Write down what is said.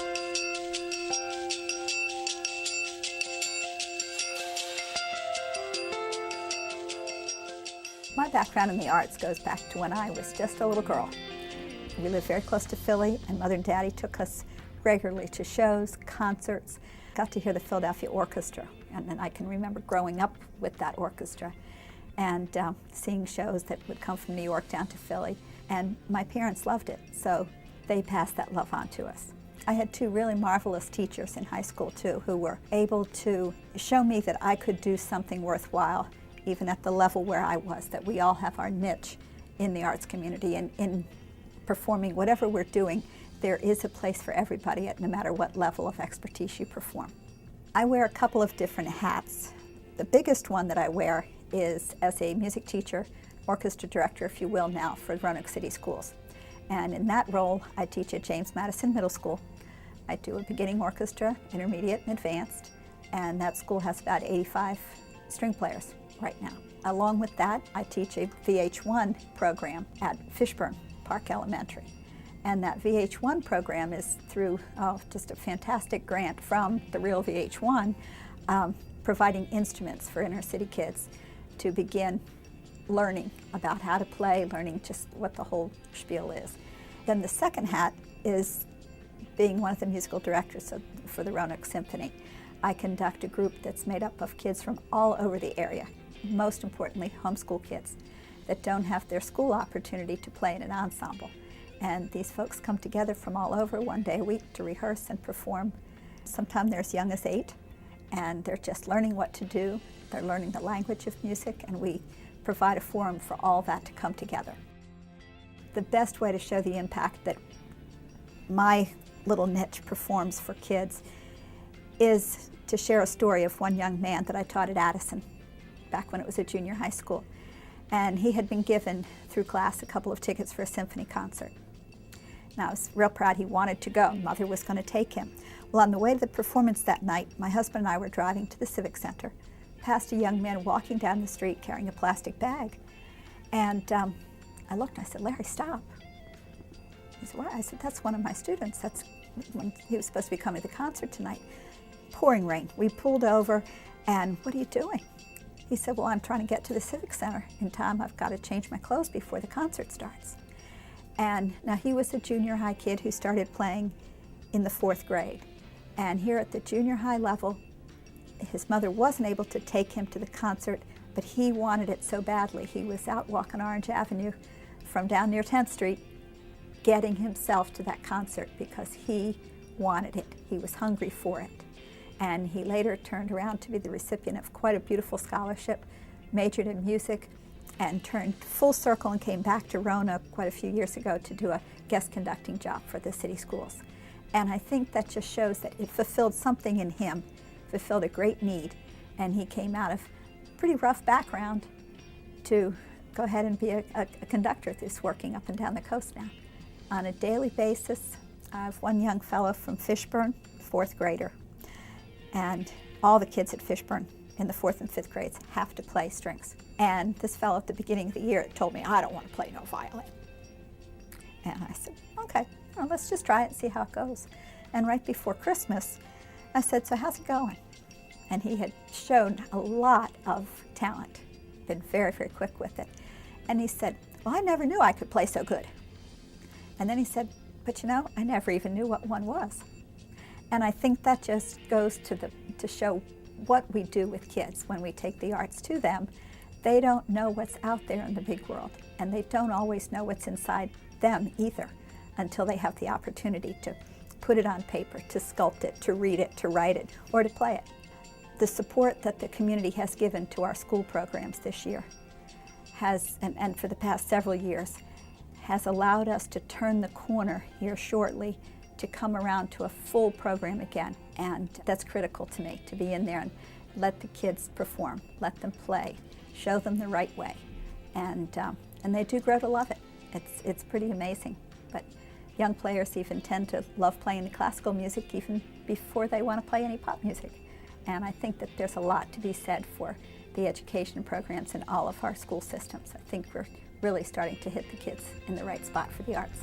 My background in the arts goes back to when I was just a little girl. We lived very close to Philly, and Mother and Daddy took us regularly to shows, concerts. Got to hear the Philadelphia Orchestra, and I can remember growing up with that orchestra and seeing shows that would come from New York down to Philly. And my parents loved it, so they passed that love on to us. I had two really marvelous teachers in high school, too, who were able to show me that I could do something worthwhile, even at the level where I was, that we all have our niche in the arts community. And in performing whatever we're doing, there is a place for everybody, no matter what level of expertise you perform. I wear a couple of different hats. The biggest one that I wear is as a music teacher, orchestra director, if you will, now for Roanoke City Schools. And in that role, I teach at James Madison Middle School. I do a beginning orchestra, intermediate, and advanced, and that school has about 85 string players right now. Along with that, I teach a VH1 program at Fishburne Park Elementary. And that VH1 program is through just a fantastic grant from the real VH1, providing instruments for inner city kids to begin learning about how to play, learning just what the whole spiel is. Then the second hat is being one of the musical directors for the Roanoke Symphony. I conduct a group that's made up of kids from all over the area, most importantly homeschool kids that don't have their school opportunity to play in an ensemble. And these folks come together from all over one day a week to rehearse and perform. Sometimes they're as young as 8, and they're just learning what to do. They're learning the language of music, and we provide a forum for all that to come together. The best way to show the impact that my little niche performs for kids is to share a story of one young man that I taught at Addison back when it was a junior high school. And he had been given through class a couple of tickets for a symphony concert. Now I was real proud he wanted to go. Mother was going to take him. Well, on the way to the performance that night, my husband and I were driving to the Civic Center, past a young man walking down the street carrying a plastic bag. And I looked and I said, "Larry, stop." He said, "What?" I said, "That's one of my students. That's when he was supposed to be coming to the concert tonight." Pouring rain. We pulled over, and "What are you doing?" He said, "Well, I'm trying to get to the Civic Center in time. I've got to change my clothes before the concert starts." And now he was a junior high kid who started playing in the 4th grade. And here at the junior high level, his mother wasn't able to take him to the concert, but he wanted it so badly. He was out walking Orange Avenue from down near 10th Street, getting himself to that concert because he wanted it. He was hungry for it. And he later turned around to be the recipient of quite a beautiful scholarship, majored in music, and turned full circle and came back to Roanoke quite a few years ago to do a guest conducting job for the city schools. And I think that just shows that it fulfilled something in him, fulfilled a great need, and he came out of a pretty rough background to go ahead and be a conductor that's working up and down the coast now. On a daily basis, I have one young fellow from Fishburne, 4th grader, and all the kids at Fishburne in the 4th and 5th grades have to play strings. And this fellow at the beginning of the year told me, "I don't want to play no violin." And I said, "Okay, well, let's just try it and see how it goes." And right before Christmas, I said, "So how's it going?" And he had shown a lot of talent, been very, very quick with it. And he said, "Well, I never knew I could play so good." And then he said, "But you know, I never even knew what one was." And I think that just goes to show what we do with kids when we take the arts to them. They don't know what's out there in the big world, and they don't always know what's inside them either until they have the opportunity to put it on paper, to sculpt it, to read it, to write it, or to play it. The support that the community has given to our school programs this year has, and for the past several years, has allowed us to turn the corner here shortly to come around to a full program again. And that's critical to me, to be in there and let the kids perform, let them play, show them the right way. And they do grow to love it. It's pretty amazing. But young players even tend to love playing the classical music even before they want to play any pop music. And I think that there's a lot to be said for the education programs in all of our school systems. I think we're really starting to hit the kids in the right spot for the arts.